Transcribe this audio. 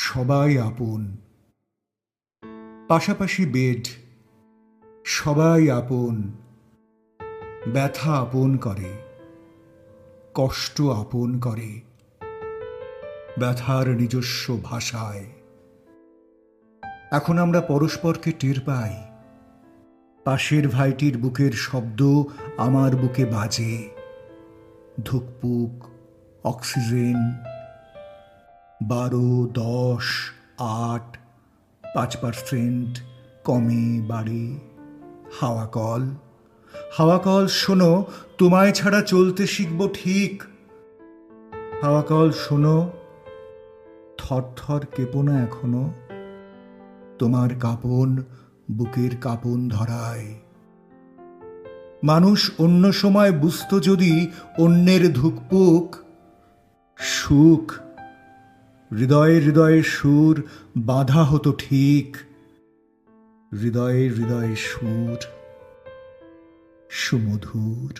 সবাই আপন, পাশাপাশি বেড, সবাই আপন, ব্যথা আপন করে, কষ্ট আপন করে, ব্যথার নিজস্ব ভাষায়। এখন আমরা পরস্পরকে টের পাই, পাশের ভাইটির বুকের শব্দ আমার বুকে বাজে, ধুকপুক, অক্সিজেন, 12, 10, 8, 5% কমে বাড়ে। হাওয়া কল, হাওয়া কল শোনো, তোমায় ছাড়া চলতে শিখব ঠিক। হাওয়া কল শোনো, থরথর কেঁপো না এখনো, তোমার কাঁপন বুকের কাঁপন ধরায়। মানুষ অন্য সময় বুঝতো যদি অন্যের ধুকপুক, সুখ হৃদয়ে হৃদয়ে সুর বাঁধা হতো ঠিক। হৃদয়ে হৃদয়ে সুর সুমধুর।